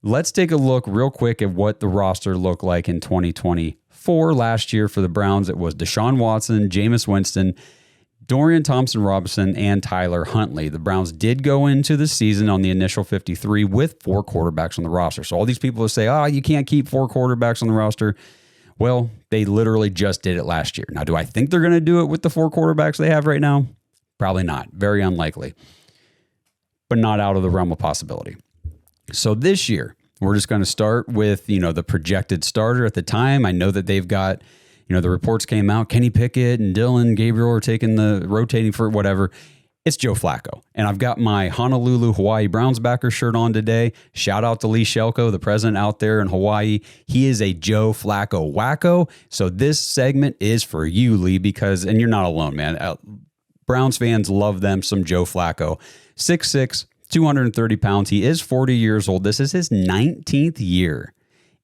Let's take a look real quick at what the roster looked like in 2024. Last year for the Browns, it was Deshaun Watson, Jameis Winston, Dorian Thompson-Robinson, and Tyler Huntley. The Browns did go into the season on the initial 53 with 4 quarterbacks on the roster. So all these people who say, you can't keep 4 quarterbacks on the roster. Well, they literally just did it last year. Now, do I think they're going to do it with the 4 quarterbacks they have right now? Probably not. Very unlikely. But not out of the realm of possibility. So this year, we're just going to start with, the projected starter at the time. I know that they've got, the reports came out, Kenny Pickett and Dylan Gabriel are taking the rotating for whatever. It's Joe Flacco. And I've got my Honolulu, Hawaii Browns backer shirt on today. Shout out to Lee Shelko, the president out there in Hawaii. He is a Joe Flacco wacko. So this segment is for you, Lee, and you're not alone, man. Browns fans love them some Joe Flacco. 6'6", 230 pounds. He is 40 years old. This is his 19th year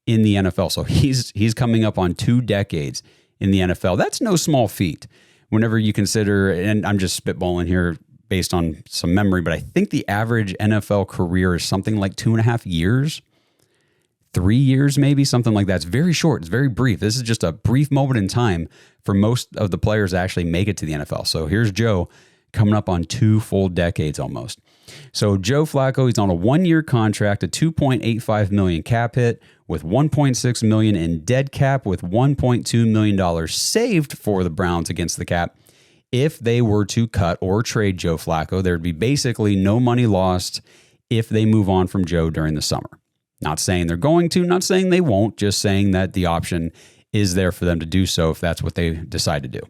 in the NFL. So he's coming up on 2 decades in the NFL. That's no small feat whenever you consider, and I'm just spitballing here based on some memory, but I think the average NFL career is something like 2.5 years, 3 years maybe, something like that. It's very short. It's very brief. This is just a brief moment in time for most of the players to actually make it to the NFL. So here's Joe coming up on 2 full decades almost. So Joe Flacco, he's on a 1-year contract, a $2.85 million cap hit with $1.6 million in dead cap, with $1.2 million saved for the Browns against the cap. If they were to cut or trade Joe Flacco, there'd be basically no money lost if they move on from Joe during the summer. Not saying they're going to, not saying they won't, just saying that the option is there for them to do so if that's what they decide to do.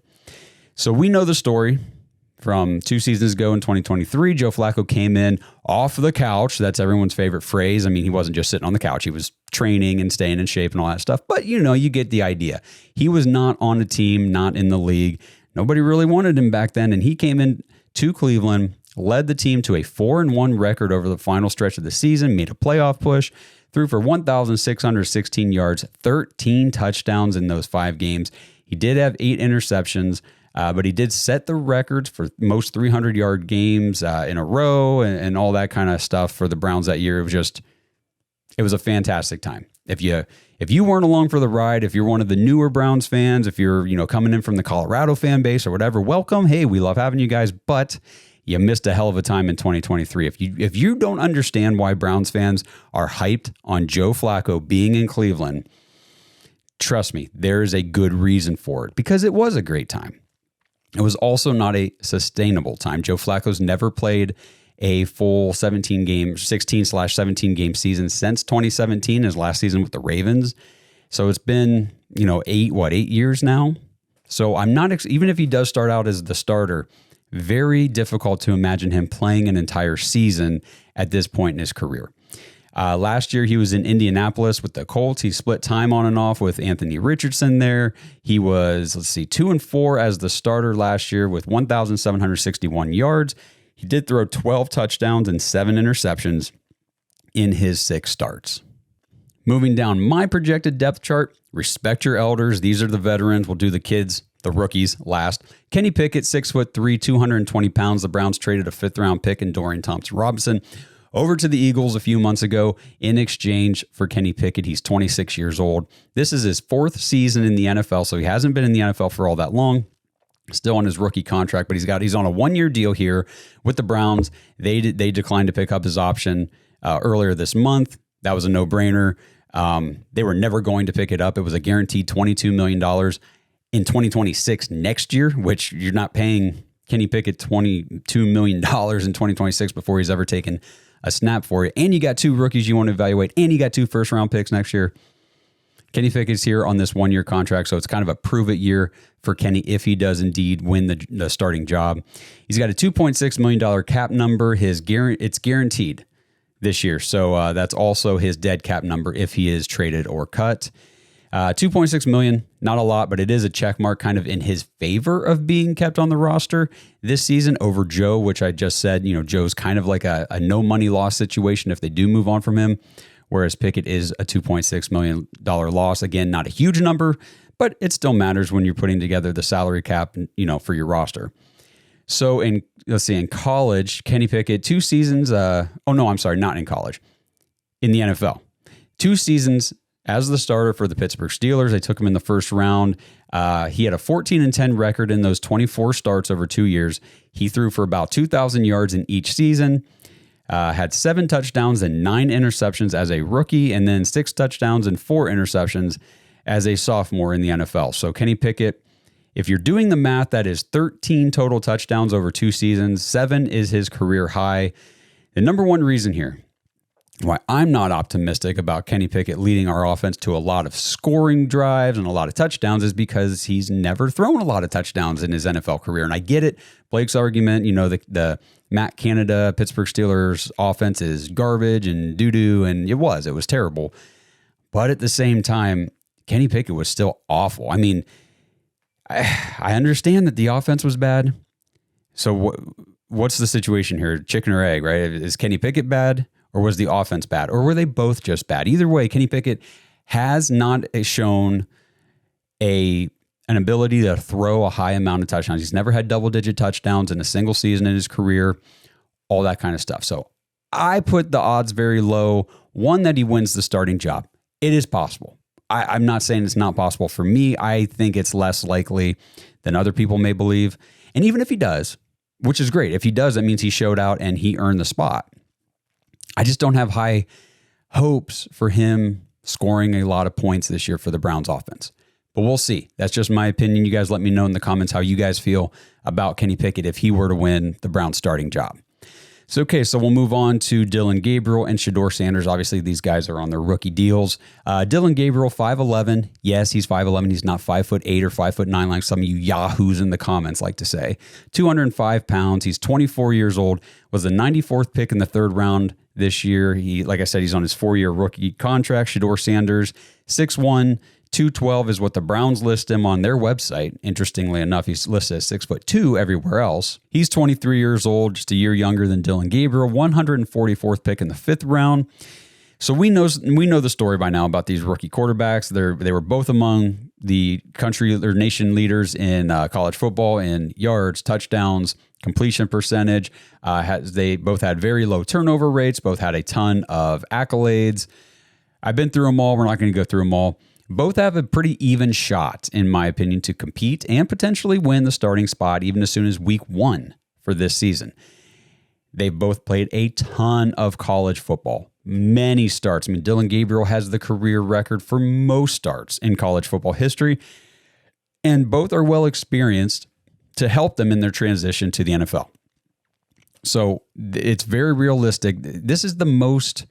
So we know the story. From 2 seasons ago in 2023, Joe Flacco came in off the couch. That's everyone's favorite phrase. I mean, he wasn't just sitting on the couch. He was training and staying in shape and all that stuff. But, you get the idea. He was not on a team, not in the league. Nobody really wanted him back then. And he came in to Cleveland, led the team to a 4-1 record over the final stretch of the season, made a playoff push, threw for 1,616 yards, 13 touchdowns in those 5 games. He did have 8 interceptions. But he did set the records for most 300-yard games in a row and all that kind of stuff for the Browns that year. It was a fantastic time. If you weren't along for the ride, if you're one of the newer Browns fans, if you're coming in from the Colorado fan base or whatever, welcome. Hey, we love having you guys, but you missed a hell of a time in 2023. If you don't understand why Browns fans are hyped on Joe Flacco being in Cleveland, trust me, there is a good reason for it, because it was a great time. It was also not a sustainable time. Joe Flacco's never played a full 16/17 game season since 2017, his last season with the Ravens. So it's been, 8 years now. So I'm not, even if he does start out as the starter, very difficult to imagine him playing an entire season at this point in his career. Last year, he was in Indianapolis with the Colts. He split time on and off with Anthony Richardson there. He was, 2-4 as the starter last year with 1,761 yards. He did throw 12 touchdowns and 7 interceptions in his 6 starts. Moving down my projected depth chart, respect your elders. These are the veterans. We'll do the kids, the rookies last. Kenny Pickett, 6'3", 220 pounds. The Browns traded a 5th-round pick in Dorian Thompson-Robinson over to the Eagles a few months ago in exchange for Kenny Pickett. He's 26 years old. This is his 4th season in the NFL, so he hasn't been in the NFL for all that long. Still on his rookie contract, but he's on a 1-year deal here with the Browns. They declined to pick up his option earlier this month. That was a no-brainer. They were never going to pick it up. It was a guaranteed $22 million in 2026 next year, which you're not paying Kenny Pickett $22 million in 2026 before he's ever taken a snap for you. And you got 2 rookies you want to evaluate, and you got 2 first-round picks next year. Kenny Pickett's here on this 1-year contract, so it's kind of a prove-it year for Kenny if he does indeed win the starting job. He's got a $2.6 million cap number. It's guaranteed this year, so that's also his dead cap number if he is traded or cut. $2.6 million, not a lot, but it is a check mark kind of in his favor of being kept on the roster this season over Joe, which I just said, Joe's kind of like a no money loss situation if they do move on from him, whereas Pickett is a $2.6 million loss. Again, not a huge number, but it still matters when you're putting together the salary cap, for your roster. So in college, Kenny Pickett, 2 seasons, not in college, in the NFL. 2 seasons as the starter for the Pittsburgh Steelers. They took him in the first round. He had a 14-10 record in those 24 starts over 2 years. He threw for about 2,000 yards in each season, had 7 touchdowns and 9 interceptions as a rookie, and then 6 touchdowns and 4 interceptions as a sophomore in the NFL. So Kenny Pickett, if you're doing the math, that is 13 total touchdowns over 2 seasons. 7 is his career high. The number one reason here why I'm not optimistic about Kenny Pickett leading our offense to a lot of scoring drives and a lot of touchdowns is because he's never thrown a lot of touchdowns in his NFL career. And I get it. Blake's argument, the Matt Canada Pittsburgh Steelers offense is garbage and doo-doo, and it was terrible. But at the same time, Kenny Pickett was still awful. I mean, I understand that the offense was bad. So what's the situation here? Chicken or egg, right? Is Kenny Pickett bad? Or was the offense bad? Or were they both just bad? Either way, Kenny Pickett has not shown an ability to throw a high amount of touchdowns. He's never had double-digit touchdowns in a single season in his career, all that kind of stuff. So I put the odds very low. One, that he wins the starting job. It is possible. I'm not saying it's not possible for me. I think it's less likely than other people may believe. And even if he does, which is great, if he does, that means he showed out and he earned the spot. I just don't have high hopes for him scoring a lot of points this year for the Browns offense. But we'll see. That's just my opinion. You guys let me know in the comments how you guys feel about Kenny Pickett if he were to win the Browns starting job. So we'll move on to Dillon Gabriel and Shedeur Sanders. Obviously, these guys are on their rookie deals. Dillon Gabriel, 5'11". Yes, he's 5'11". He's not 5'8" or 5'9" like some of you yahoos in the comments like to say. 205 pounds. He's 24 years old. Was the 94th pick in the 3rd round this year. Like I said, he's on his 4-year rookie contract. Shedeur Sanders, 6'1", 212 is what the Browns list him on their website. Interestingly enough, he's listed as 6'2" everywhere else. He's 23 years old, just a year younger than Dillon Gabriel, 144th pick in the 5th round. So we know the story by now about these rookie quarterbacks. They were both among the country or nation leaders in college football in yards, touchdowns, completion percentage. They both had very low turnover rates, both had a ton of accolades. I've been through them all. We're not going to go through them all. Both have a pretty even shot, in my opinion, to compete and potentially win the starting spot even as soon as week 1 for this season. They've both played a ton of college football, many starts. I mean, Dillon Gabriel has the career record for most starts in college football history, and both are well experienced to help them in their transition to the NFL. So it's very realistic. This is the most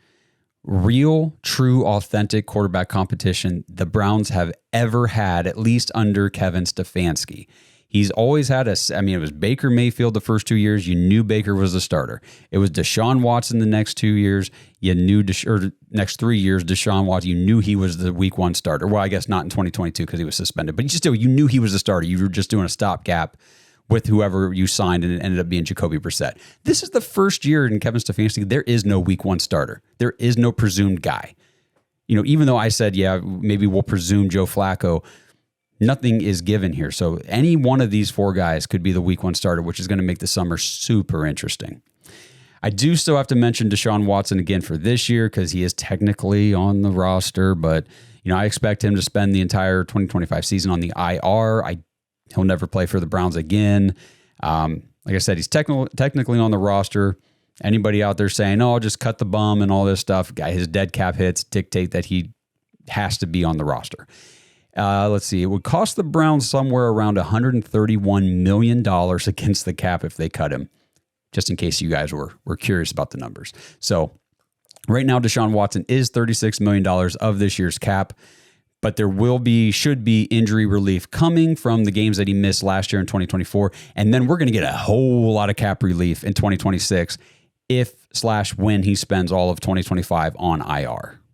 real, true, authentic quarterback competition the Browns have ever had, at least under Kevin Stefanski. He's always had it was Baker Mayfield the first 2 years. You knew Baker was the starter. It was Deshaun Watson the next 2 years. You knew, next 3 years, Deshaun Watson, you knew he was the week 1 starter. Well, I guess not in 2022 because he was suspended, but you knew he was the starter. You were just doing a stopgap with whoever you signed, and it ended up being Jacoby Brissett. This is the first year in Kevin Stefanski, there is no week 1 starter. There is no presumed guy. Even though I said, yeah, maybe we'll presume Joe Flacco, nothing is given here. So any one of these 4 guys could be the week 1 starter, which is going to make the summer super interesting. I do still have to mention Deshaun Watson again for this year because he is technically on the roster, but I expect him to spend the entire 2025 season on the IR. He'll never play for the Browns again. Like I said, he's technically on the roster. Anybody out there saying, "Oh, just cut the bum" and all this stuff, his dead cap hits dictate that he has to be on the roster. Let's see. It would cost the Browns somewhere around $131 million against the cap if they cut him, just in case you guys were curious about the numbers. So right now, Deshaun Watson is $36 million of this year's cap. But there should be injury relief coming from the games that he missed last year in 2024. And then we're going to get a whole lot of cap relief in 2026 when he spends all of 2025 on IR.